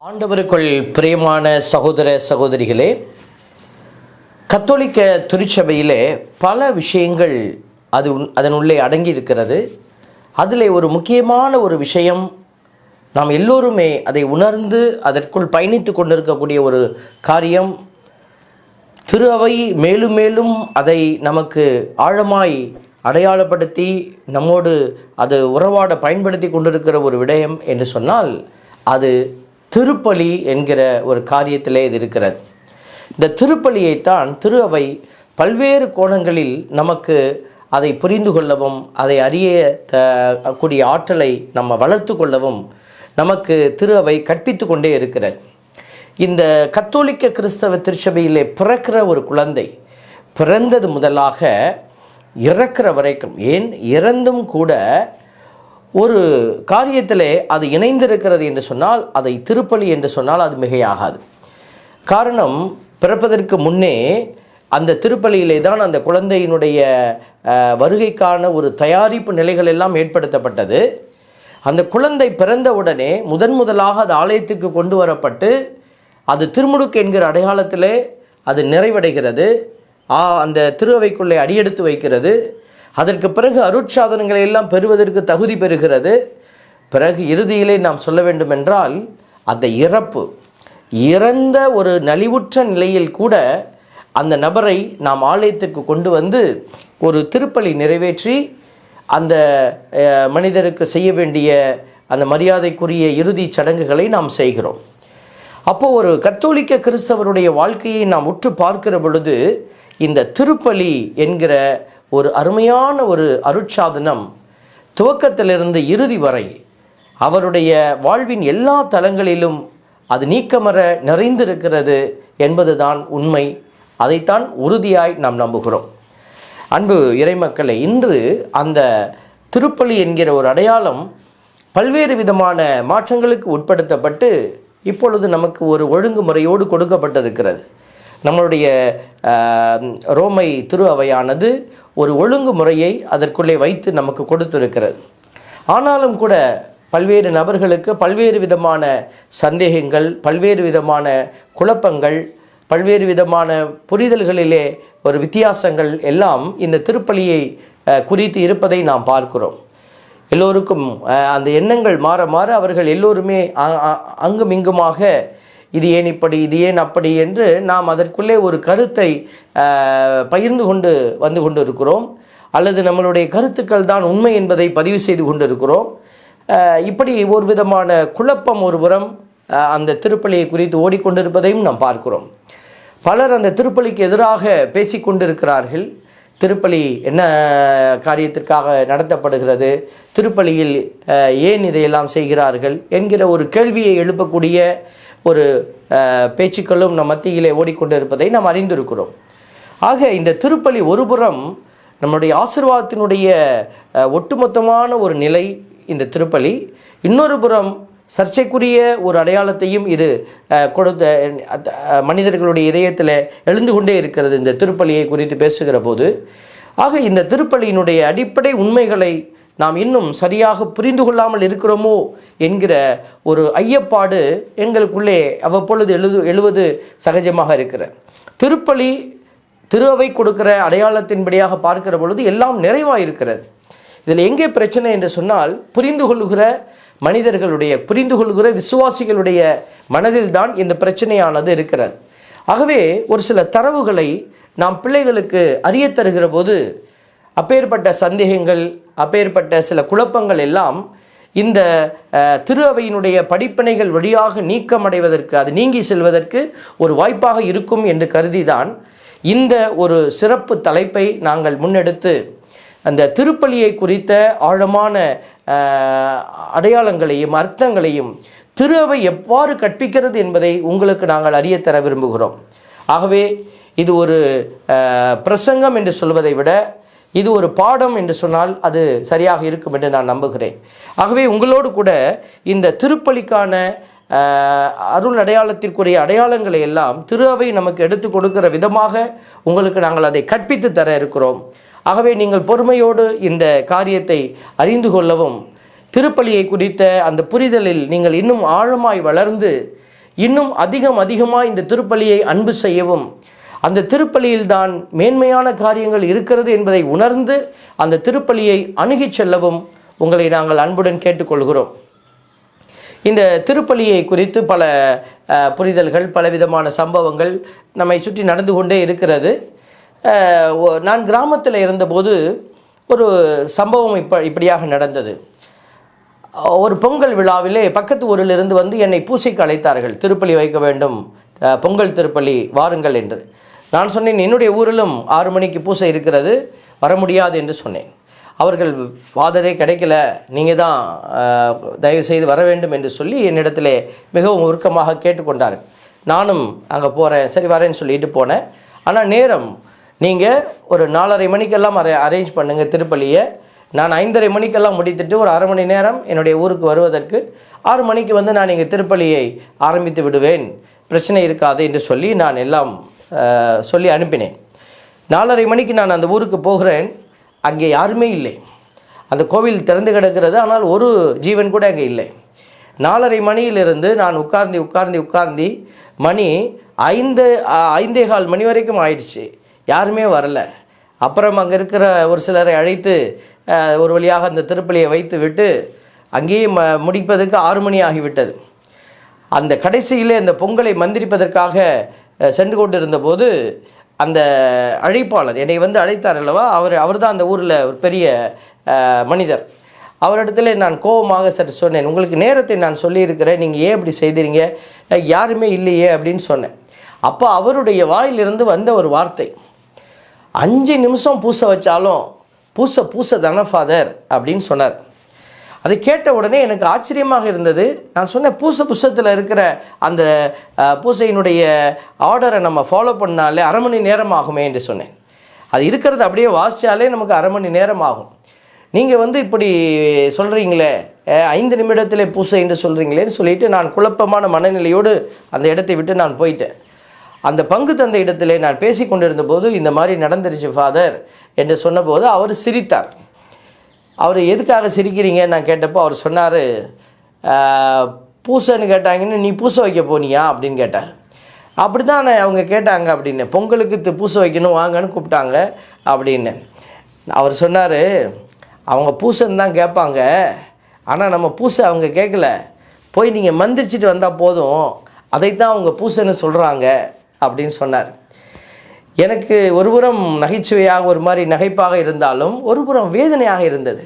ஆண்டவருக்குள் பிரியமான சகோதர சகோதரிகளே, கத்தோலிக்க திருச்சபையிலே பல விஷயங்கள் அதனுள்ளே அடங்கி இருக்கிறது. அதில் ஒரு முக்கியமான ஒரு விஷயம், நாம் எல்லோருமே அதை உணர்ந்து அதற்குள் பயணித்து கொண்டிருக்கக்கூடிய ஒரு காரியம். திரு அவை மேலும் மேலும் அதை நமக்கு ஆழமாய் அடையாளப்படுத்தி நம்மோடு அது உறவாட பயன்படுத்தி கொண்டிருக்கிற ஒரு விடயம் என்று சொன்னால், அது திருப்பலி என்கிற ஒரு காரியத்திலே இது இருக்கிறது. இந்த திருப்பலியைத்தான் திரு அவை பல்வேறு கோணங்களில் நமக்கு அதை புரிந்து கொள்ளவும், அதை அறிய கூடிய ஆற்றலை நம்ம வளர்த்து கொள்ளவும் நமக்கு திரு அவை கற்பித்து கொண்டே இருக்கிறது. இந்த கத்தோலிக்க கிறிஸ்தவ திருச்சபையிலே பிறக்கிற ஒரு குழந்தை பிறந்தது முதலாக இறக்கிற வரைக்கும், ஏன் இறந்தும் கூட ஒரு காரியத்திலே அது இணைந்திருக்கிறது என்று சொன்னால், அதை திருப்பலி என்று சொன்னால் அது மிகையாகாது. காரணம், பிறப்பதற்கு முன்னே அந்த திருப்பலியிலே தான் அந்த குழந்தையினுடைய வருகைக்கான ஒரு தயாரிப்பு நிலைகள் எல்லாம் ஏற்படுத்தப்பட்டது. அந்த குழந்தை பிறந்தவுடனே முதலாக அது ஆலயத்துக்கு கொண்டு வரப்பட்டு அது திருமுழுக்கு என்கிற அடையாளத்திலே அது நிறைவடைகிறது. அந்த திரு அவைக்குள்ளே அடியெடுத்து வைக்கிறது. அதற்கு பிறகு அருட்சாதனங்களை எல்லாம் பெறுவதற்கு தகுதி பெறுகிறது. பிறகு இறுதியிலே நாம் சொல்ல வேண்டும் என்றால், அந்த இறந்த ஒரு நலிவுற்ற நிலையில் கூட அந்த நபரை நாம் ஆலயத்திற்கு கொண்டு வந்து ஒரு திருப்பலி நிறைவேற்றி அந்த மனிதருக்கு செய்ய வேண்டிய அந்த மரியாதைக்குரிய இறுதி சடங்குகளை நாம் செய்கிறோம். அப்போது ஒரு கத்தோலிக்க கிறிஸ்தவருடைய வாழ்க்கையை நாம் உற்று பார்க்கிற பொழுது, இந்த திருப்பலி என்கிற ஒரு அருமையான ஒரு அருட்சாதனம் துவக்கத்திலிருந்து இறுதி வரை அவருடைய வாழ்வின் எல்லா தலங்களிலும் அது நீக்கமற நிறைந்திருக்கிறது என்பதுதான் உண்மை. அதைத்தான் உறுதியாய் நாம் நம்புகிறோம். அன்பு இறைமக்களை, இன்று அந்த திருப்பலி என்கிற ஒரு அடையாளம் பல்வேறு விதமான மாற்றங்களுக்கு உட்படுத்தப்பட்டு இப்பொழுது நமக்கு ஒரு ஒழுங்குமுறையோடு கொடுக்கப்பட்டிருக்கிறது. நம்மளுடைய ரோமை திரு அவையானது ஒரு ஒழுங்குமுறையை அதற்குள்ளே வைத்து நமக்கு கொடுத்திருக்கிறது. ஆனாலும் கூட பல்வேறு நபர்களுக்கு பல்வேறு விதமான சந்தேகங்கள், பல்வேறு விதமான குழப்பங்கள், பல்வேறு விதமான புரிதல்களிலே ஒரு வித்தியாசங்கள் எல்லாம் இந்த திருப்பலியை குறித்து இருப்பதை நாம் பார்க்கிறோம். எல்லோருக்கும் அந்த எண்ணங்கள் மாற மாற அவர்கள் எல்லோருமே அங்கும் இங்குமாக இது ஏன் இப்படி, இது ஏன் அப்படி என்று நாம் அதற்குள்ளே ஒரு கருத்தை பகிர்ந்து கொண்டு வந்து கொண்டு இருக்கிறோம். அல்லது நம்மளுடைய கருத்துக்கள் தான் உண்மை என்பதை பதிவு செய்து கொண்டு இருக்கிறோம். இப்படி ஒரு விதமான குழப்பம் ஒருபுறம் அந்த திருப்பலியை குறித்து ஓடிக்கொண்டிருப்பதையும் நாம் பார்க்கிறோம். பலர் அந்த திருப்பலிக்கு எதிராக பேசிக்கொண்டிருக்கிறார்கள். திருப்பலி என்ன காரியத்திற்காக நடத்தப்படுகிறது, திருப்பலியில் ஏன் இதையெல்லாம் செய்கிறார்கள் என்கிற ஒரு கேள்வியை எழுப்பக்கூடிய ஒரு பேச்சுக்களும் நம் மத்தியிலே ஓடிக்கொண்டிருப்பதை நாம் அறிந்திருக்கிறோம். ஆக இந்த திருப்பலி ஒருபுறம் நம்முடைய ஆசீர்வாதத்தினுடைய ஒட்டுமொத்தமான ஒரு நிலை இந்த திருப்பலி, இன்னொரு புறம் சர்ச்சைக்குரிய ஒரு அடையாளத்தையும் இது கொடுத்த மனிதர்களுடைய இதயத்தில் எழுந்து கொண்டே இருக்கிறது இந்த திருப்பலியை குறித்து பேசுகிற போது. ஆக இந்த திருப்பலியினுடைய அடிப்படை உண்மைகளை நாம் இன்னும் சரியாக புரிந்து கொள்ளாமல் இருக்கிறோமோ என்கிற ஒரு ஐயப்பாடு எங்களுக்குள்ளே அவ்வப்பொழுது எழுவது சகஜமாக இருக்கிறது. திருப்பலி திரு அவை கொடுக்கிற அடையாளத்தின்படியாக பார்க்கிற பொழுது எல்லாம் நிறைவாக இருக்கிறது. இதில் எங்கே பிரச்சனை என்று சொன்னால், புரிந்து கொள்ளுகிற விசுவாசிகளுடைய மனதில் தான் இந்த பிரச்சனையானது இருக்கிறது. ஆகவே ஒரு சில தரவுகளை நாம் பிள்ளைகளுக்கு அறிய தருகிற போது அப்பேற்பட்ட சந்தேகங்கள், அப்பேற்பட்ட சில குழப்பங்கள் எல்லாம் இந்த திரு அவையினுடைய படிப்பினைகள் வழியாக நீக்கமடைவதற்கு, அது நீங்கி செல்வதற்கு ஒரு வாய்ப்பாக இருக்கும் என்று கருதிதான் இந்த ஒரு சிறப்பு தலைப்பை நாங்கள் முன்னெடுத்து அந்த திருப்பலியை குறித்த ஆழமான அடையாளங்களையும் அர்த்தங்களையும் திரு அவை எவ்வாறு கற்பிக்கிறது என்பதை உங்களுக்கு நாங்கள் அறியத்தர விரும்புகிறோம். ஆகவே இது ஒரு பிரசங்கம் என்று சொல்வதை விட இது ஒரு பாடம் என்று சொன்னால் அது சரியாக இருக்கும் என்று நான் நம்புகிறேன். ஆகவே உங்களோடு கூட இந்த திருப்பலிக்கான அருள் அடையாளத்திற்குரிய அடையாளங்களை எல்லாம் திரு அவை நமக்கு எடுத்து கொடுக்கிற விதமாக உங்களுக்கு நாங்கள் அதை கற்பித்து தர இருக்கிறோம். ஆகவே நீங்கள் பொறுமையோடு இந்த காரியத்தை அறிந்து கொள்ளவும், திருப்பலியை குறித்த அந்த புரிதலில் நீங்கள் இன்னும் ஆழமாய் வளர்ந்து இன்னும் அதிகமாக இந்த திருப்பலியை அன்பு செய்யவும், அந்த திருப்பலியில்தான் மேன்மையான காரியங்கள் இருக்கிறது என்பதை உணர்ந்து அந்த திருப்பலியை அணுகிச் செல்லவும் உங்களை நாங்கள் அன்புடன் கேட்டுக்கொள்கிறோம். இந்த திருப்பலியை குறித்து பல புரிதல்கள், பலவிதமான சம்பவங்கள் நம்மை சுற்றி நடந்து கொண்டே இருக்கிறது. நான் கிராமத்தில் இருந்தபோது ஒரு சம்பவம் இப்படியாக நடந்தது. ஒரு பொங்கல் விழாவிலே பக்கத்து ஊரிலிருந்து வந்து என்னை பூசைக்கு அழைத்தார்கள். திருப்பலி வைக்க வேண்டும், பொங்கல் திருப்பலி வாருங்கள் என்று. நான் சொன்னேன், என்னுடைய ஊரிலும் 6 மணிக்கு பூசை இருக்கிறது, வர முடியாது என்று சொன்னேன். அவர்கள் ஃபாதரே கிடைக்கல, நீங்கள் தான் தயவு செய்து வர வேண்டும் என்று சொல்லி என்னிடத்திலே மிகவும் உருக்கமாக கேட்டுக்கொண்டார்கள். நானும் அங்கே போகிறேன், சரி வரேன்னு சொல்லிட்டு போனேன். ஆனால் நேரம் நீங்கள் ஒரு 4:30 மணிக்கெல்லாம் அரேஞ்ச் பண்ணுங்கள் திருப்பலியை. நான் 5:30 மணிக்கெல்லாம் முடித்துட்டு ஒரு அரை மணி நேரம் என்னுடைய ஊருக்கு வருவதற்கு 6 மணிக்கு வந்து நான் இங்கே திருப்பலியை ஆரம்பித்து விடுவேன், பிரச்சனை இருக்காது என்று சொல்லி நான் எல்லாம் சொல்லி அனுப்பினேன். 4:30 மணிக்கு நான் அந்த ஊருக்கு போகிறேன். அங்கே யாருமே இல்லை. அந்த கோவில் திறந்து கிடக்கிறது, ஆனால் ஒரு ஜீவன் கூட அங்கே இல்லை. 4:30 மணியிலிருந்து நான் உட்கார்ந்து மணி 5:15 மணி வரைக்கும் ஆயிடுச்சு, யாருமே வரல. அப்புறம் அங்கே இருக்கிற ஒரு சிலரை அழைத்து ஒரு வழியாக அந்த திருப்பலியை வைத்து விட்டு அங்கேயே முடிப்பதற்கு 6 மணி ஆகிவிட்டது. அந்த கடைசியிலே அந்த பொங்கலை மந்திரிப்பதற்காக சென்று கொண்டிருந்த போது அந்த அழைப்பாளர் என்னை வந்து அழைத்தார் அல்லவா, அவர் தான் அந்த ஊரில் ஒரு பெரிய மனிதர். அவரிடத்துல நான் கோபமாக சற்று சொன்னேன், உங்களுக்கு நேரத்தை நான் சொல்லியிருக்கிறேன், நீங்கள் ஏன் இப்படி செய்தீங்க, யாருமே இல்லையே அப்படின்னு சொன்னேன். அப்போ அவருடைய வாயிலிருந்து வந்த ஒரு வார்த்தை, 5 நிமிஷம் பூசை வச்சாலும் பூசை தானே ஃபாதர் அப்படின்னு சொன்னார். அதை கேட்ட உடனே எனக்கு ஆச்சரியமாக இருந்தது. நான் சொன்னேன், புஸ்தகத்தில் இருக்கிற அந்த பூசையினுடைய ஆர்டரை நம்ம ஃபாலோ பண்ணாலே 1/2 மணி நேரம் ஆகுமே என்று சொன்னேன். அது இருக்கிறது அப்படியே வாசித்தாலே நமக்கு 1/2 மணி நேரம் ஆகும். நீங்கள் வந்து இப்படி சொல்கிறீங்களே, 5 நிமிடத்திலே பூசை என்று சொல்கிறீங்களேன்னு சொல்லிட்டு நான் குழப்பமான மனநிலையோடு அந்த இடத்தை விட்டு நான் போயிட்டேன். அந்த பங்கு தந்த இடத்திலே நான் பேசி கொண்டிருந்த போது இந்த மாதிரி நடந்துருச்சு ஃபாதர் என்று சொன்னபோது அவர் சிரித்தார். அவர் எதுக்காக சிரிக்கிறீங்க நான் கேட்டப்போ அவர் சொன்னார், பூசைன்னு கேட்டாங்கன்னு நீ பூசை வைக்க போனியா அப்படின்னு கேட்டார். அப்படி தான் அவங்க கேட்டாங்க அப்படின்னு, பொங்கலுக்கு பூசை வைக்கணும் வாங்கன்னு கூப்பிட்டாங்க அப்படின்னு. அவர் சொன்னார், அவங்க பூசைன்னு தான் கேட்பாங்க, ஆனால் நம்ம பூசை அவங்க கேட்கல, போய் நீங்கள் மந்திரிச்சிட்டு வந்தால் போதும், அதைத்தான் அவங்க பூசைன்னு சொல்கிறாங்க அப்படின்னு சொன்னார். எனக்கு ஒருபுறம் நகைச்சுவையாக ஒரு மாதிரி நகைப்பாக இருந்தாலும் ஒருபுறம் வேதனையாக இருந்தது.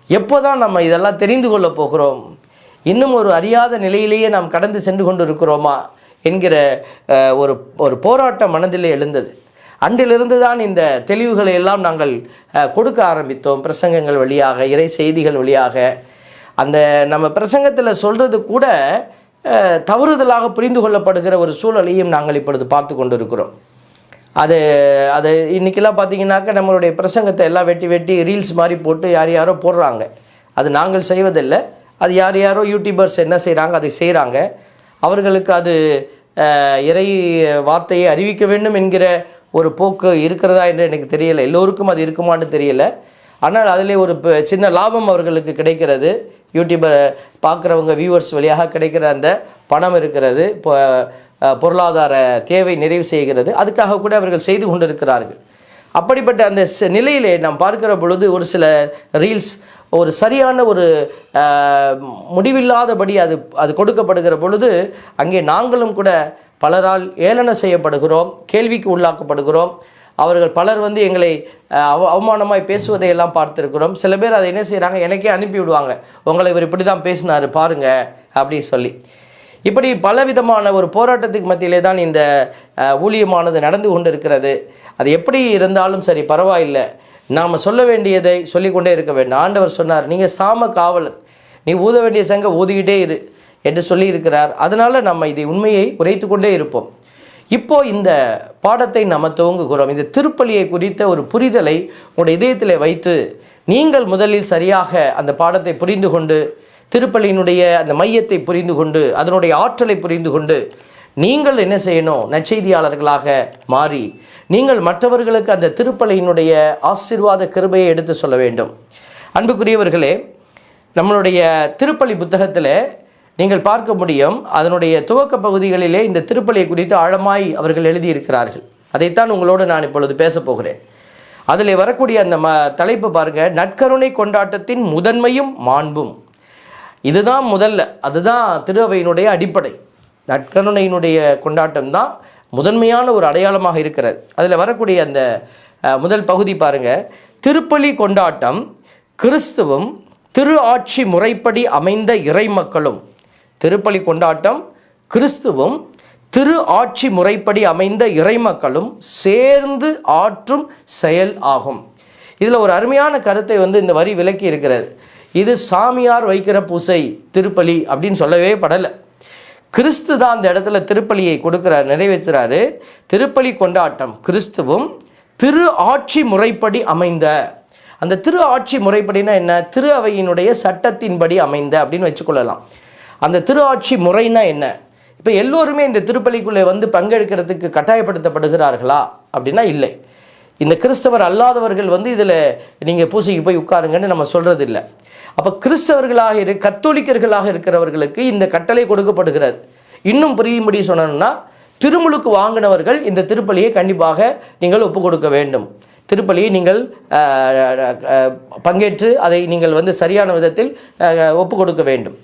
எப்போ தான் நம்ம இதெல்லாம் தெரிந்து கொள்ள போகிறோம், இன்னும் ஒரு அறியாத நிலையிலேயே நாம் கடந்து சென்று கொண்டு இருக்கிறோமா என்கிற ஒரு போராட்டம் மனதிலே எழுந்தது. அன்றிலிருந்து தான் இந்த தெளிவுகளை எல்லாம் நாங்கள் கொடுக்க ஆரம்பித்தோம். பிரசங்கங்கள் வழியாக, இறை செய்திகள் வழியாக. அந்த நம்ம பிரசங்கத்தில் சொல்கிறது கூட தவறுதலாக புரிந்து கொள்ளப்படுகிற ஒரு சூழலையும் நாங்கள் இப்பொழுது பார்த்து கொண்டு இருக்கிறோம். அது இன்றைக்கெல்லாம் பார்த்தீங்கன்னாக்கா நம்மளுடைய பிரசங்கத்தை எல்லாம் வெட்டி ரீல்ஸ் மாதிரி போட்டு யாரோ போடுறாங்க. அது நாங்கள் செய்வதில்லை, அது யாரோ யூடியூபர்ஸ் என்ன செய்கிறாங்க அதை செய்கிறாங்க. அவர்களுக்கு அது இறை வார்த்தையை அறிவிக்க வேண்டும் என்கிற ஒரு போக்கு இருக்கிறதா என்று எனக்கு தெரியலை. எல்லோருக்கும் அது இருக்குமான்னு தெரியலை. ஆனால் அதிலே ஒரு சின்ன லாபம் அவர்களுக்கு கிடைக்கிறது. யூடியூப்பை பார்க்குறவங்க வியூவர்ஸ் வழியாக கிடைக்கிற அந்த பணம் இருக்கிறது, பொருளாதார தேவை நிறைவு செய்கிறது. அதுக்காக கூட அவர்கள் செய்து கொண்டிருக்கிறார்கள். அப்படிப்பட்ட அந்த நிலையிலே நாம் பார்க்கிற பொழுது ஒரு சில ரீல்ஸ் ஒரு சரியான ஒரு முடிவில்லாதபடி அது கொடுக்கப்படுகிற பொழுது அங்கே நாங்களும் கூட பலரால் ஏளன செய்யப்படுகிறோம், கேள்விக்கு உள்ளாக்கப்படுகிறோம். அவர்கள் பலர் வந்து எங்களை அவமானமாய் பேசுவதை எல்லாம் பார்த்துருக்கிறோம். சில பேர் அதை என்ன செய்கிறாங்க, எனக்கே அனுப்பி விடுவாங்க, உங்களை இவர் இப்படி தான் பேசினார் பாருங்க அப்படின்னு சொல்லி. இப்படி பலவிதமான ஒரு போராட்டத்துக்கு மத்தியிலே தான் இந்த ஊழியமானது நடந்து கொண்டு இருக்கிறது. அது எப்படி இருந்தாலும் சரி பரவாயில்லை, நாம் சொல்ல வேண்டியதை சொல்லிக்கொண்டே இருக்க வேண்டும். ஆண்டவர் சொன்னார், நீங்கள் சாம காவலர், நீ ஊத வேண்டிய சங்க ஊதிக்கிட்டே இரு என்று சொல்லியிருக்கிறார். அதனால் நம்ம இதை உண்மையை உரைத்து கொண்டே இருப்போம். இப்போ இந்த பாடத்தை நம்ம துவங்குகிறோம். இந்த திருப்பலியை குறித்த ஒரு புரிதலை உங்களுடைய இதயத்தில் வைத்து நீங்கள் முதலில் சரியாக அந்த பாடத்தை புரிந்து கொண்டு, திருப்பலியினுடைய அந்த மையத்தை புரிந்து கொண்டு, அதனுடைய ஆற்றலை புரிந்து கொண்டு நீங்கள் என்ன செய்யணும், நற்செய்தியாளர்களாக மாறி நீங்கள் மற்றவர்களுக்கு அந்த திருப்பலியினுடைய ஆசீர்வாத கிருபையை எடுத்து சொல்ல வேண்டும். அன்புக்குரியவர்களே, நம்மளுடைய திருப்பலி புத்தகத்தில் நீங்கள் பார்க்க முடியும். அதனுடைய துவக்க பகுதிகளிலே இந்த திருப்பலியை குறித்து ஆழமாய் அவர்கள் எழுதியிருக்கிறார்கள். அதைத்தான் உங்களோடு நான் இப்பொழுது பேசப் போகிறேன். அதில் வரக்கூடிய அந்த தலைப்பு பாருங்க, நற்கருணை கொண்டாட்டத்தின் முதன்மையும் மாண்பும். இதுதான் முதல்ல, அதுதான் திரு அவையினுடைய அடிப்படை. நற்கருணையினுடைய கொண்டாட்டம் தான் முதன்மையான ஒரு அடையாளமாக இருக்கிறது. அதில் வரக்கூடிய அந்த முதல் பகுதி பாருங்க, திருப்பலி கொண்டாட்டம் கிறிஸ்துவும் திரு ஆட்சி முறைப்படி அமைந்த இறைமக்களும். திருப்பலி கொண்டாட்டம் கிறிஸ்துவும் திரு ஆட்சி முறைப்படி அமைந்த இறைமக்களும் சேர்ந்து ஆற்றும் செயல் ஆகும். இதில் ஒரு அருமையான கருத்தை இந்த வரி விளக்கி இருக்கிறது. இது சாமியார் வைக்கிற பூசை திருப்பலி அப்படின்னு சொல்லவே படலை. கிறிஸ்து தான் அந்த இடத்துல திருப்பலியை கொடுக்கிறார், நிறைவேற்றுறாரு. திருப்பலி கொண்டாட்டம் கிறிஸ்துவும் திரு ஆட்சி முறைப்படி அமைந்த. அந்த திரு ஆட்சி முறைப்படினா என்ன? திரு அவையினுடைய சட்டத்தின்படி அமைந்த அப்படின்னு வச்சுக்கொள்ளலாம். அந்த திரு ஆட்சி முறைனா என்ன? இப்போ எல்லோருமே இந்த திருப்பலிக்குள்ளே பங்கெடுக்கிறதுக்கு கட்டாயப்படுத்தப்படுகிறார்களா அப்படின்னா இல்லை. இந்த கிறிஸ்தவர் அல்லாதவர்கள் இதில் நீங்கள் பூசைக்கு போய் உட்காருங்கன்னு நம்ம சொல்கிறது இல்லை. அப்போ கிறிஸ்தவர்களாக கத்தோலிக்கர்களாக இருக்கிறவர்களுக்கு இந்த கட்டளை கொடுக்கப்படுகிறது. இன்னும் புரியும்படி சொன்னோம்னா, திருமுழுக்கு வாங்கினவர்கள் இந்த திருப்பலியை கண்டிப்பாக நீங்கள் ஒப்பு கொடுக்க வேண்டும். திருப்பலியை நீங்கள் பங்கேற்று அதை நீங்கள் சரியான விதத்தில் ஒப்பு கொடுக்க வேண்டும்.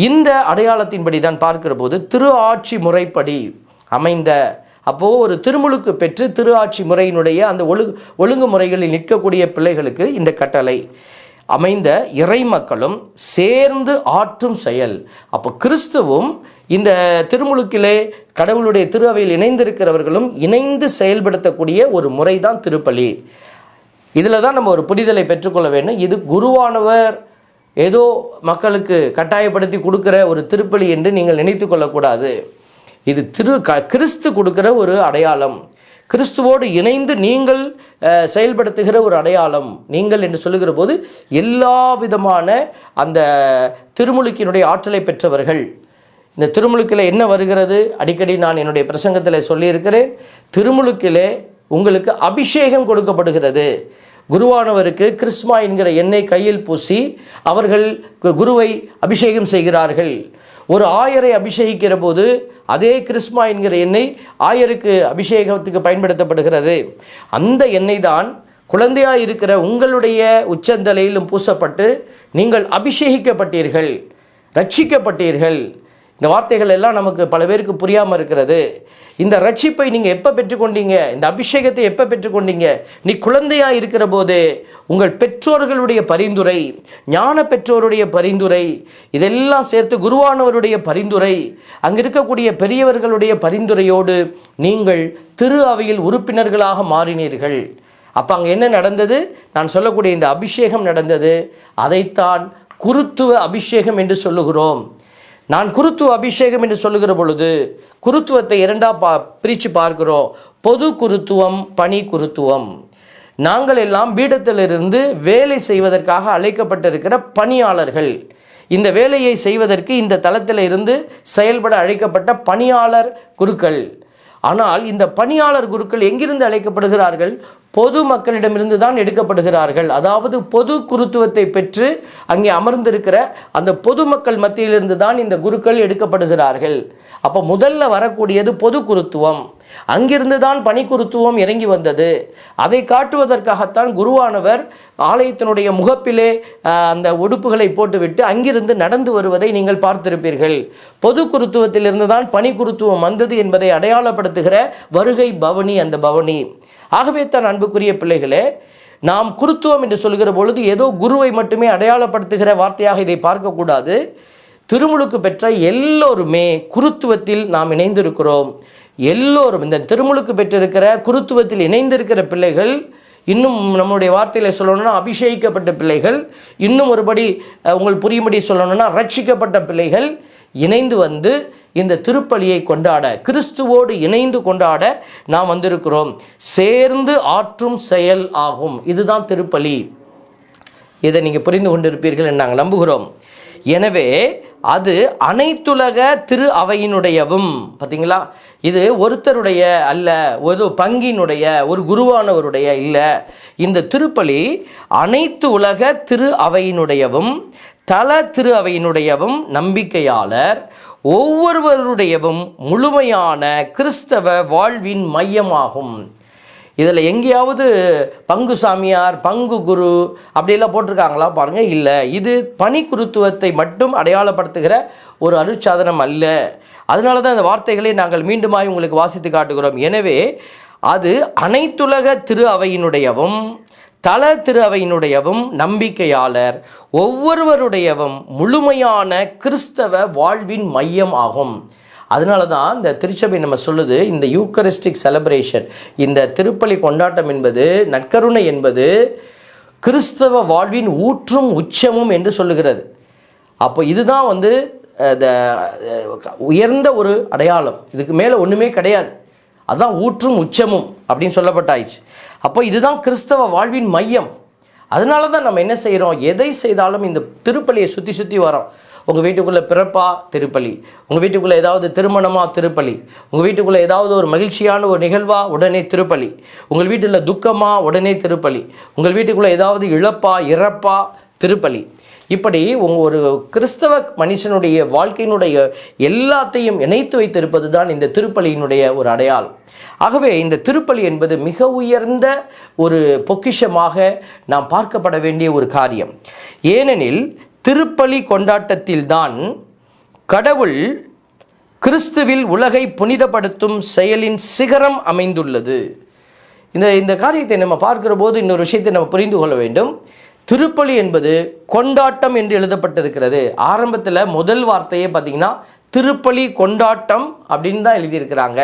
இந்த அடையாளத்தின்படி தான் பார்க்கிற போது திரு ஆட்சி முறைப்படி அமைந்த, அப்போது ஒரு திருமுழுக்கு பெற்று திரு ஆட்சி முறையினுடைய அந்த ஒழுங்குமுறைகளில் நிற்கக்கூடிய பிள்ளைகளுக்கு இந்த கட்டளை அமைந்த இறைமக்களும் சேர்ந்து ஆற்றும் செயல். அப்போ கிறிஸ்துவும் இந்த திருமுழுக்கிலே கடவுளுடைய திரு அவையில் இணைந்திருக்கிறவர்களும் இணைந்து செயல்படுத்தக்கூடிய ஒரு முறை தான் திருப்பலி. இதில் தான் நம்ம ஒரு புரிதலை பெற்றுக்கொள்ள வேண்டும். இது குருவானவர் ஏதோ மக்களுக்கு கட்டாயப்படுத்தி கொடுக்குற ஒரு திருப்பலி என்று நீங்கள் நினைத்து கொள்ளக்கூடாது. இது கிறிஸ்து கொடுக்குற ஒரு அடையாளம். கிறிஸ்துவோடு இணைந்து நீங்கள் செயல்படுத்துகிற ஒரு அடையாளம். நீங்கள் என்று சொல்லுகிற போது எல்லா விதமான அந்த திருமுழுக்கினுடைய ஆற்றலை பெற்றவர்கள். இந்த திருமுழுக்கில் என்ன வருகிறது? அடிக்கடி நான் என்னுடைய பிரசங்கத்தில் சொல்லியிருக்கிறேன். திருமுழுக்கிலே உங்களுக்கு அபிஷேகம் கொடுக்கப்படுகிறது. குருவானவருக்கு கிறிஸ்மா என்கிற எண்ணெய் கையில் பூசி அவர்கள் குருவை அபிஷேகம் செய்கிறார்கள். ஒரு ஆயரை அபிஷேகிக்கிற போது அதே கிறிஸ்மா என்கிற எண்ணெய் ஆயருக்கு அபிஷேகத்துக்கு பயன்படுத்தப்படுகிறது. அந்த எண்ணெய் தான் குழந்தையாக இருக்கிற உங்களுடைய உச்சந்தலையிலும் பூசப்பட்டு நீங்கள் அபிஷேகிக்கப்பட்டீர்கள், ரட்சிக்கப்பட்டீர்கள். இந்த வார்த்தைகள் எல்லாம் நமக்கு பல பேருக்கு புரியாமல் இருக்கிறது. இந்த ரட்சிப்பை நீங்கள் எப்போ பெற்றுக்கொண்டீங்க? இந்த அபிஷேகத்தை எப்போ பெற்றுக்கொண்டீங்க? நீ குழந்தையாக இருக்கிற போது உங்கள் பெற்றோர்களுடைய பரிந்துரை, ஞான பெற்றோருடைய பரிந்துரை, இதெல்லாம் சேர்த்து குருவானவருடைய பரிந்துரை, அங்கே இருக்கக்கூடிய பெரியவர்களுடைய பரிந்துரையோடு நீங்கள் திரு அவையில் உறுப்பினர்களாக மாறினீர்கள். அப்போ அங்கே என்ன நடந்தது? நான் சொல்லக்கூடிய இந்த அபிஷேகம் நடந்தது. அதைத்தான் குருத்துவ அபிஷேகம் என்று சொல்லுகிறோம். நான் குருத்துவ அபிஷேகம் என்று சொல்லுகிற பொழுது குருத்துவத்தை இரண்டாக பிரித்து பார்க்கிறோம். பொது குருத்துவம், பணி குருத்துவம். நாங்கள் எல்லாம் பீடத்திலிருந்து வேலை செய்வதற்காக அழைக்கப்பட்டிருக்கிற பணியாளர்கள். இந்த வேலையை செய்வதற்கு இந்த தளத்தில் இருந்து செயல்பட அழைக்கப்பட்ட பணியாளர் குருக்கள். ஆனால் இந்த பணியாளர் குருக்கள் எங்கிருந்து அழைக்கப்படுகிறார்கள்? பொது மக்களிடமிருந்து தான் எடுக்கப்படுகிறார்கள். அதாவது பொது குருத்துவத்தை பெற்று அங்கே அமர்ந்திருக்கிற அந்த பொதுமக்கள் மத்தியிலிருந்து தான் இந்த குருக்கள் எடுக்கப்படுகிறார்கள். அப்போ முதல்ல வரக்கூடியது பொது குருத்துவம். அங்கிருந்து தான் பணி குருத்துவம் இறங்கி வந்தது. அதை காட்டுவதற்காகத்தான் குருவானவர் ஆலயத்தினுடைய முகப்பிலே அந்த உடுப்புகளை போட்டுவிட்டு அங்கிருந்து நடந்து வருவதை நீங்கள் பார்த்திருப்பீர்கள். பொது குருத்துவத்திலிருந்து தான் பணி குருத்துவம் வந்தது என்பதை அடையாளப்படுத்துகிற வருகை பவனி அந்த பவனி. ஆகவே தான் அன்புக்குரிய பிள்ளைகளே, நாம் குருத்துவம் என்று சொல்கிற பொழுது ஏதோ குருவை மட்டுமே அடையாளப்படுத்துகிற வார்த்தையாக இதை பார்க்கக்கூடாது. திருமுழுக்கு பெற்ற எல்லோருமே குருத்துவத்தில் நாம் இணைந்திருக்கிறோம். எல்லோரும் இந்த திருமுழுக்கு பெற்றிருக்கிற குருத்துவத்தில் இணைந்திருக்கிற பிள்ளைகள், இன்னும் நம்முடைய வார்த்தையில் சொல்லணும்னா அபிஷேகிக்கப்பட்ட பிள்ளைகள், இன்னும் ஒருபடி உங்கள் புரியும்படி சொல்லணும்னா ரட்சிக்கப்பட்ட பிள்ளைகள் இணைந்து வந்து இந்த திருப்பலியை கொண்டாட, கிறிஸ்துவோடு இணைந்து கொண்டாட நாம் வந்திருக்கிறோம். சேர்ந்து ஆற்றும் செயல் ஆகும். இதுதான் திருப்பலி. இதை நீங்கள் புரிந்து கொண்டிருப்பீர்கள் என்று நாங்கள் நம்புகிறோம். எனவே அது அனைத்துலக திரு அவையினுடையவும். பார்த்தீங்களா, இது ஒருத்தருடைய அல்ல, ஒரு பங்கினுடைய, ஒரு குருவானவருடைய இல்லை. இந்த திருப்பலி அனைத்து உலக திரு அவையினுடையவும் தல திரு அவையினுடையவும் நம்பிக்கையாளர் ஒவ்வொருவருடையவும் முழுமையான கிறிஸ்தவ வாழ்வின் மையமாகும். இதில் எங்கேயாவது பங்கு சாமியார், பங்கு குரு அப்படியெல்லாம் போட்டிருக்காங்களா பாருங்கள். இல்லை, இது பணி குருத்துவத்தை மட்டும் அடையாளப்படுத்துகிற ஒரு அருட்சாதனம் அல்ல. அதனால தான் இந்த வார்த்தைகளை நாங்கள் மீண்டுமாய் உங்களுக்கு வாசித்து காட்டுகிறோம். எனவே அது அனைத்துலக திரு அவையினுடையவும் தல திரு அவையினுடையவும் நம்பிக்கையாளர் ஒவ்வொருவருடையவும் முழுமையான கிறிஸ்தவ வாழ்வின் மையம் ஆகும். அதனால தான் இந்த திருச்சபை நம்ம சொல்லுது, இந்த யூக்கரிஸ்டிக் செலிப்ரேஷன், இந்த திருப்பலி கொண்டாட்டம் என்பது, நற்கருணை என்பது கிறிஸ்தவ வாழ்வின் ஊற்றும் உச்சமும் என்று சொல்லுகிறது. அப்போ இதுதான் உயர்ந்த ஒரு அடையாளம். இதுக்கு மேலே ஒன்றுமே கிடையாது. அதுதான் ஊற்றும் உச்சமும் அப்படின்னு சொல்லப்பட்டாயிடுச்சு. அப்போ இதுதான் கிறிஸ்தவ வாழ்வின் மையம். அதனால தான் நம்ம என்ன செய்கிறோம், எதை செய்தாலும் இந்த திருப்பலியை சுற்றி சுற்றி வரோம். உங்கள் வீட்டுக்குள்ளே பிறப்பா திருப்பலி, உங்கள் வீட்டுக்குள்ளே ஏதாவது திருமணமாக திருப்பலி, உங்கள் வீட்டுக்குள்ளே ஏதாவது ஒரு மகிழ்ச்சியான ஒரு நிகழ்வா உடனே திருப்பலி, உங்கள் வீட்டில் துக்கமா உடனே திருப்பலி, உங்கள் வீட்டுக்குள்ளே ஏதாவது இழப்பா இறப்பா திருப்பலி. இப்படி ஒரு கிறிஸ்தவ மனுஷனுடைய வாழ்க்கையினுடைய எல்லாத்தையும் இணைத்து வைத்திருப்பது தான் இந்த திருப்பலியினுடைய ஒரு அடையாளம். ஆகவே இந்த திருப்பலி என்பது மிக உயர்ந்த ஒரு பொக்கிஷமாக நாம் பார்க்கப்பட வேண்டிய ஒரு காரியம். ஏனெனில் திருப்பலி கொண்டாட்டத்தில்தான் கடவுள் கிறிஸ்துவில் உலகை புனிதப்படுத்தும் செயலின் சிகரம் அமைந்துள்ளது. இந்த காரியத்தை நம்ம பார்க்கிற போது இன்னொரு விஷயத்தை நம்ம புரிந்து கொள்ள வேண்டும். திருப்பலி என்பது கொண்டாட்டம் என்று எழுதப்பட்டிருக்கிறது. ஆரம்பத்தில் முதல் வார்த்தையே பார்த்தீங்கன்னா திருப்பலி கொண்டாட்டம் அப்படின்னு தான் எழுதியிருக்கிறாங்க.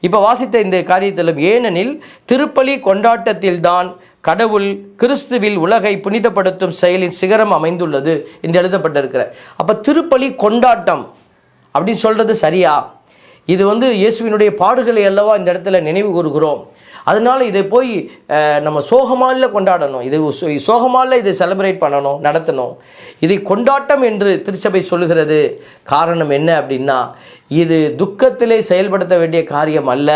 இப்போ வாசித்த இந்த காரியத்திலும் ஏனெனில் திருப்பலி கொண்டாட்டத்தில்தான் கடவுள் கிறிஸ்துவில் உலகை புனிதப்படுத்தும் செயலின் சிகரம் அமைந்துள்ளது என்று எழுதப்பட்டிருக்கிற. அப்போ திருப்பலி கொண்டாட்டம் அப்படின்னு சொல்கிறது சரியா? இது இயேசுவினுடைய பாடுகளை அல்லவா இந்த இடத்துல நினைவு கூறுகிறோம். அதனால இதை போய் நம்ம சோகமால கொண்டாடணும், இது சோகமால இதை செலிப்ரேட் பண்ணணும், நடத்தணும். இதை கொண்டாட்டம் என்று திருச்சபை சொல்லுகிறது. காரணம் என்ன அப்படின்னா, இது துக்கத்திலே செயல்படுத்த வேண்டிய காரியம் அல்ல.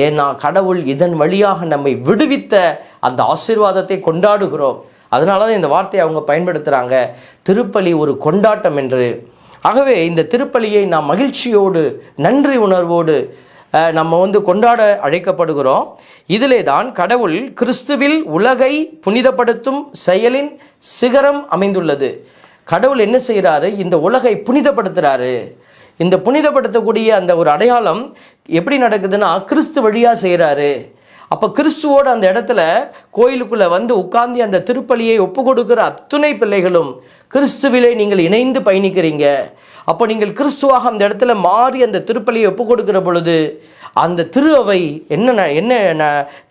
ஏன்னா கடவுள் இதன் வழியாக நம்மை விடுவித்த அந்த ஆசீர்வாதத்தை கொண்டாடுகிறோம். அதனால தான் இந்த வார்த்தையை அவங்க பயன்படுத்துகிறாங்க, திருப்பலி ஒரு கொண்டாட்டம் என்று. ஆகவே இந்த திருப்பலியை நாம் மகிழ்ச்சியோடு நன்றி உணர்வோடு நம்ம கொண்டாட அழைக்கப்படுகிறோம். இதிலே தான் கடவுள் கிறிஸ்துவில் உலகை புனிதப்படுத்தும் செயலின் சிகரம் அமைந்துள்ளது. கடவுள் என்ன செய்கிறாரு, இந்த உலகை புனிதப்படுத்துகிறாரு. இந்த புனிதப்படுத்தக்கூடிய அந்த ஒரு அடையாளம் எப்படி நடக்குதுன்னா கிறிஸ்து வழியாக செய்கிறாரு. அப்போ கிறிஸ்துவோடு அந்த இடத்துல கோயிலுக்குள்ளே உட்கார்ந்து அந்த திருப்பலியை ஒப்பு கொடுக்கிற அத்துணை பிள்ளைகளும் கிறிஸ்துவிலே நீங்கள் இணைந்து பயணிக்கிறீங்க. அப்போ நீங்கள் கிறிஸ்துவாக அந்த இடத்துல மாறி அந்த திருப்பலியை ஒப்பு கொடுக்கிற பொழுது அந்த திரு அவை என்ன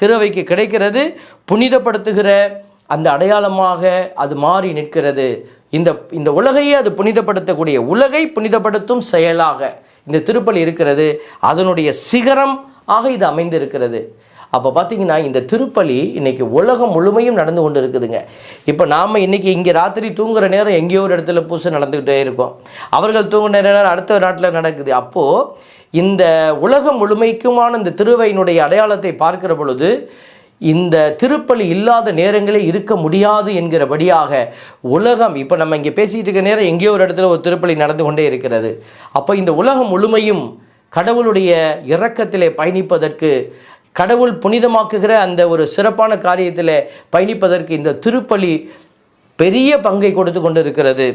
திரு அவைக்கு கிடைக்கிறது, புனிதப்படுத்துகிற அந்த அடையாளமாக அது மாறி நிற்கிறது. இந்த உலகையே அது புனிதப்படுத்தக்கூடிய, உலகை புனிதப்படுத்தும் செயலாக இந்த திருப்பலி இருக்கிறது. அதனுடைய சிகரம் ஆக இது அமைந்திருக்கிறது. அப்போ பார்த்தீங்கன்னா இந்த திருப்பலி இன்னைக்கு உலகம் முழுமையும் நடந்து கொண்டு இருக்குதுங்க. இப்போ நாம் இன்னைக்கு இங்கே ராத்திரி தூங்குகிற நேரம் எங்கேயோ ஒரு இடத்துல பூசை நடந்துக்கிட்டே இருக்கும். அவர்கள் தூங்குகிற நேரம் அடுத்த நாட்டில் நடக்குது. அப்போது இந்த உலகம் முழுமைக்குமான இந்த திருவையினுடைய அடையாளத்தை பார்க்கிற பொழுது இந்த திருப்பலி இல்லாத நேரங்களே இருக்க முடியாது என்கிறபடியாக உலகம், இப்போ நம்ம இங்கே பேசிகிட்டு இருக்க நேரம் எங்கேயோ ஒரு இடத்துல ஒரு திருப்பலி நடந்து கொண்டே இருக்கிறது. அப்போ இந்த உலகம் முழுமையும் கடவுளுடைய இரக்கத்திலே பயணிப்பதற்கு, கடவுள் புனிதமாக்குகிற அந்த ஒரு சிறப்பான காரியத்தில் பயணிப்பதற்கு இந்த திருப்பலி பெரிய பங்கை கொடுத்து கொண்டு இருக்கிறது.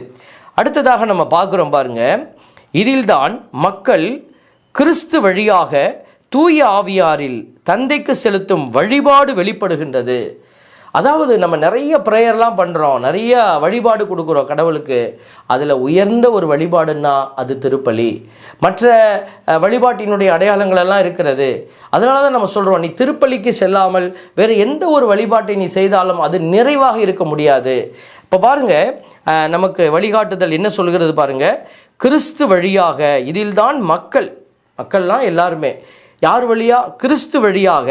அடுத்ததாக நம்ம பார்க்குறோம் பாருங்க, இதில்தான் மக்கள் கிறிஸ்து வழியாக தூய ஆவியாரில் தந்தைக்கு செலுத்தும் வழிபாடு வெளிப்படுகின்றது. அதாவது நம்ம நிறைய ப்ரேயர்லாம் பண்ணுறோம், நிறைய வழிபாடு கொடுக்குறோம் கடவுளுக்கு. அதில் உயர்ந்த ஒரு வழிபாடுன்னா அது திருப்பலி. மற்ற வழிபாட்டினுடைய அடையாளங்கள் எல்லாம் இருக்கிறது. அதனால தான் நம்ம சொல்கிறோம், நீ திருப்பலிக்கு செல்லாமல் வேறு எந்த ஒரு வழிபாட்டை நீ செய்தாலும் அது நிறைவாக இருக்க முடியாது. இப்போ பாருங்கள், நமக்கு வழிகாட்டுதல் என்ன சொல்கிறது பாருங்கள், கிறிஸ்து வழியாக இதில்தான் மக்கள்லாம் எல்லாருமே யார் வழியாக, கிறிஸ்து வழியாக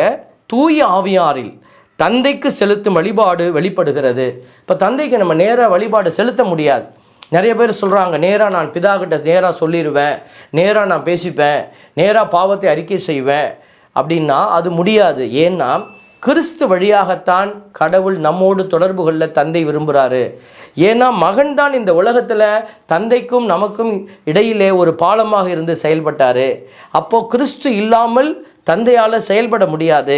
தூய ஆவியாரில் தந்தைக்கு செலுத்தும் வழிபாடு வெளிப்படுகிறது. இப்போ தந்தைக்கு நம்ம நேராக வழிபாடு செலுத்த முடியாது. நிறைய பேர் சொல்கிறாங்க, நேராக நான் பிதாகிட்ட நேராக சொல்லிடுவேன், நேராக நான் பேசிப்பேன், நேராக பாவத்தை அறிக்கை செய்வேன் அப்படின்னா அது முடியாது. ஏன்னா கிறிஸ்து வழியாகத்தான் கடவுள் நம்மோடு தொடர்பு கொள்ள தந்தை விரும்புகிறாரு. ஏன்னா மகன் தான் இந்த உலகத்தில் தந்தைக்கும் நமக்கும் இடையிலே ஒரு பாலமாக இருந்து செயல்பட்டார். அப்போது கிறிஸ்து இல்லாமல் தந்தையால் செயல்பட முடியாது.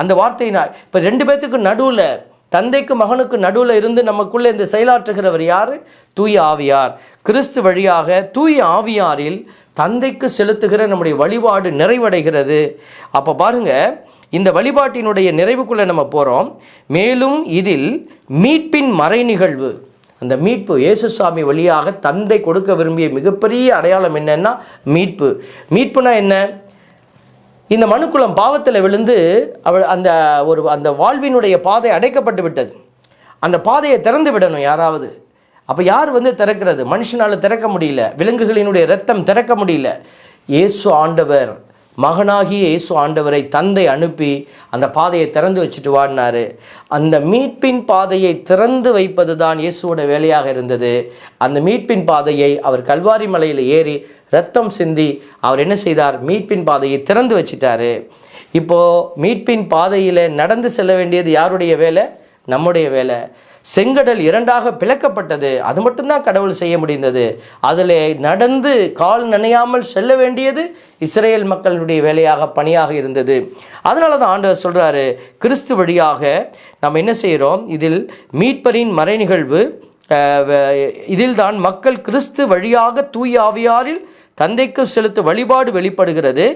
அந்த வார்த்தை இப்போ 2 பேர்த்துக்கு நடுவில், தந்தைக்கு மகனுக்கு நடுவில் இருந்து நமக்குள்ளே இந்த செயலாற்றுகிறவர் யார்? தூய ஆவியார். கிறிஸ்து வழியாக தூய ஆவியாரில் தந்தைக்கு செலுத்துகிற நம்முடைய வழிபாடு நிறைவடைகிறது. அப்போ பாருங்க, இந்த வழிபாட்டினுடைய நிறைவுக்குள்ளே நம்ம போகிறோம். மேலும் இதில் மீட்பின் மறை நிகழ்வு, அந்த மீட்பு இயேசுசாமி வழியாக தந்தை கொடுக்க விரும்பிய மிகப்பெரிய அடையாளம் என்னன்னா மீட்பு. மீட்புனா என்ன? இந்த மனுக்குலம் பாவத்தில் விழுந்து அந்த வாழ்வினுடைய பாதை அடைக்கப்பட்டு விட்டது. அந்த பாதையை திறந்து விடணும் யாராவது. அப்போ யார் திறக்கிறது? மனுஷனால் திறக்க முடியல, விலங்குகளினுடைய இரத்தம் திறக்க முடியல. இயேசு ஆண்டவர், மகனாகிய இயேசு ஆண்டவரை தந்தை அனுப்பி அந்த பாதையை திறந்து வச்சுட்டு வாடினாரு. அந்த மீட்பின் பாதையை திறந்து வைப்பது தான் இயேசுவோட வேலையாக இருந்தது. அந்த மீட்பின் பாதையை அவர் கல்வாரி மலையில் ஏறி ரத்தம் சிந்தி அவர் என்ன செய்தார்? மீட்பின் பாதையை திறந்து வச்சிட்டாரு. இப்போது மீட்பின் பாதையில் நடந்து செல்ல வேண்டியது யாருடைய வேலை? நம்முடைய வேலை. செங்கடல் 2ஆக பிளக்கப்பட்டது, அது மட்டும்தான் கடவுள் செய்ய முடிந்தது. அதில் நடந்து கால் நனையாமல் செல்ல வேண்டியது இஸ்ரேல் மக்களுடைய வேலையாக, பணியாக இருந்தது. அதனால தான் ஆண்டவர் சொல்கிறாரு, கிறிஸ்து வழியாக நம்ம என்ன செய்கிறோம்? இதில் மீட்பரின் மறை நிகழ்வு. இதில் தான் மக்கள் கிறிஸ்து வழியாக தூய ஆவியாரில் தந்தைக்கு செலுத்தும் வழிபாடு வெளிப்படுகிறது.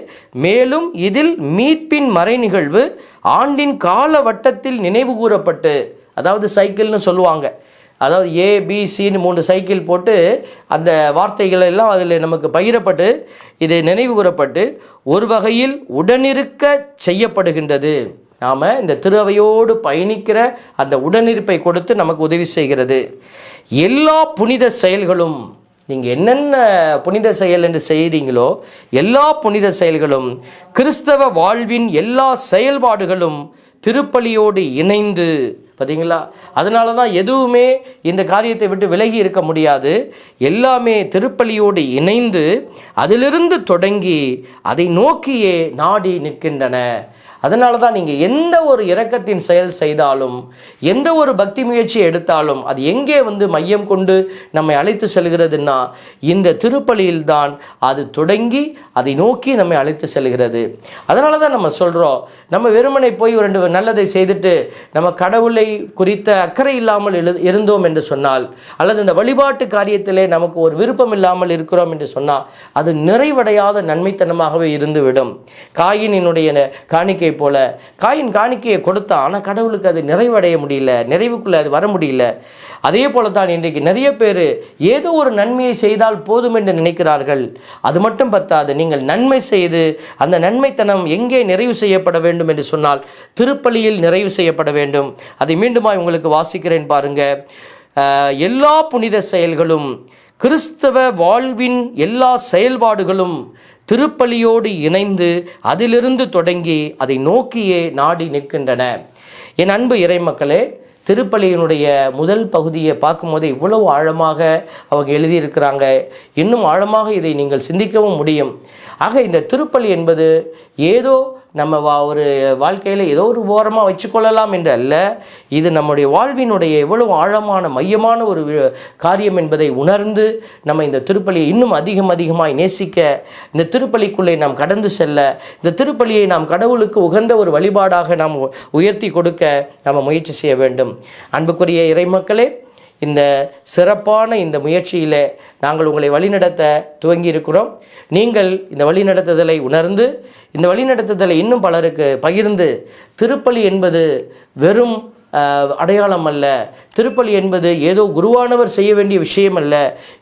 மேலும் இதில் மீட்பின் மறை நிகழ்வு ஆண்டின் கால வட்டத்தில் நினைவு கூறப்பட்டு, அதாவது சைக்கிள்னு சொல்லுவாங்க, அதாவது ABCன்னு 3 சைக்கிள் போட்டு அந்த வார்த்தைகள் எல்லாம் அதில் நமக்கு பகிரப்பட்டு இது நினைவு கூறப்பட்டு ஒரு வகையில் உடனிருக்க செய்யப்படுகின்றது. நாம் இந்த திருவையோடு பயணிக்கிற அந்த உடனிருப்பை கொடுத்து நமக்கு உதவி செய்கிறது. எல்லா புனித செயல்களும், நீங்கள் என்னென்ன புனித செயல் என்று செய்கிறீங்களோ எல்லா புனித செயல்களும், கிறிஸ்தவ வாழ்வின் எல்லா செயல்பாடுகளும் திருப்பலியோடு இணைந்து, பார்த்தீங்களா? அதனால தான் எதுவுமே இந்த காரியத்தை விட்டு விலகி இருக்க முடியாது. எல்லாமே திருப்பலியோடு இணைந்து அதிலிருந்து தொடங்கி அதை நோக்கியே நாடி நிற்கின்றன. அதனால தான் நீங்கள் எந்த ஒரு இரக்கத்தின் செயல் செய்தாலும், எந்த ஒரு பக்தி முயற்சியை எடுத்தாலும், அது எங்கே மையம் கொண்டு நம்மை அழைத்து செல்கிறதுன்னா இந்த திருப்பலியில் தான் அது தொடங்கி அதை நோக்கி நம்மை அழைத்து செல்கிறது. அதனால தான் நம்ம சொல்கிறோம், நம்ம வெறுமனை போய் 2 நல்லதை செய்துட்டு நம்ம கடவுளை குறித்த அக்கறை இல்லாமல் இருந்தோம் என்று சொன்னால், அல்லது இந்த வழிபாட்டு காரியத்திலே நமக்கு ஒரு விருப்பம் இல்லாமல் இருக்கிறோம் என்று சொன்னால், அது நிறைவடையாத நன்மைத்தனமாகவே இருந்துவிடும். காயினுடைய காணிக்கை போல, காயின் காணிக்கையை கொடுத்தா ஆனால் கடவுளுக்கு அது நிறைவடைய முடியல, நிறைவுக்குள்ள அது வர முடியல. அதே போல தான் இன்றைக்கு நிறைய பேர் ஏதோ ஒரு நன்மையை செய்தால் போதும் என்று நினைக்கிறார்கள். அது மட்டும் பத்தாது, நீங்கள் நன்மை செய்து அந்த நன்மைத்தனம் எங்கே நிறைவு செய்யப்பட வேண்டும் என்று சொன்னால் திருப்பலியில் நிறைவு செய்யப்பட வேண்டும். அதை மீண்டுமாய் உங்களுக்கு வாசிக்கிறேன் பாருங்க. எல்லா புனித செயல்களும், கிறிஸ்தவ வாழ்வின் எல்லா செயல்பாடுகளும் திருப்பலியோடு இணைந்து அதிலிருந்து தொடங்கி அதை நோக்கியே நாடி நிற்கின்றன. என் அன்பு இறைமக்களே, திருப்பலியினுடைய முதல் பகுதியை பார்க்கும்போது இவ்வளவு ஆழமாக அவங்க எழுதியிருக்கிறாங்க. இன்னும் ஆழமாக இதை நீங்கள் சிந்திக்கவும் முடியும். ஆக இந்த திருப்பலி என்பது ஏதோ நம்ம ஒரு வாழ்க்கையில் ஏதோ ஒரு ஓரமாக வச்சுக்கொள்ளலாம் என்று அல்ல. இது நம்முடைய வாழ்வினுடைய எவ்வளவு ஆழமான மையமான ஒரு காரியம் என்பதை உணர்ந்து நம்ம இந்த திருப்பலியை இன்னும் அதிகமாய் நேசிக்க, இந்த திருப்பலிக்குள்ளே நாம் கடந்து செல்ல, இந்த திருப்பலியை நாம் கடவுளுக்கு உகந்த ஒரு வழிபாடாக நாம் உயர்த்தி கொடுக்க நம்ம முயற்சி செய்ய வேண்டும். அன்புக்குரிய இறைமக்களே, இந்த சிறப்பான இந்த முயற்சியில் நாங்கள் உங்களை வழிநடத்த துவங்கி இருக்கிறோம். நீங்கள் இந்த வழிநடத்துதலை உணர்ந்து, இந்த வழிநடத்துதலை இன்னும் பலருக்கு பகிர்ந்து, திருப்பலி என்பது வெறும் அடையாளம் அல்ல, திருப்பலி என்பது ஏதோ குருவானவர் செய்ய வேண்டிய விஷயம் அல்ல,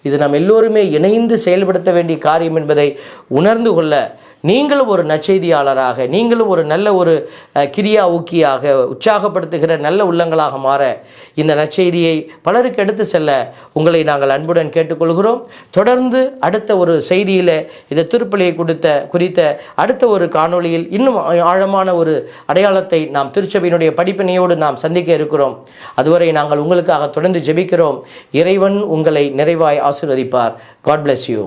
இது நாம் எல்லோருமே இணைந்து செயல்படுத்த வேண்டிய காரியம் என்பதை உணர்ந்து கொள்ள, நீங்களும் ஒரு நற்செய்தியாளராக, நீங்களும் ஒரு நல்ல ஒரு கிரியா ஊக்கியாக, உற்சாகப்படுத்துகிற நல்ல உள்ளங்களாக மாற, இந்த நற்செய்தியை பலருக்கு எடுத்து செல்ல உங்களை நாங்கள் அன்புடன் கேட்டுக்கொள்கிறோம். தொடர்ந்து அடுத்த ஒரு செய்தியில் இந்த திருப்பலியை குறித்த அடுத்த ஒரு காணொளியில் இன்னும் ஆழமான ஒரு அடையாளத்தை நாம் திருச்சபையினுடைய படிப்பினையோடு நாம் சந்திக்க இருக்கிறோம். அதுவரை நாங்கள் உங்களுக்காக தொடர்ந்து ஜெபிக்கிறோம். இறைவன் உங்களை நிறைவாய் ஆசீர்வதிப்பார். God bless you.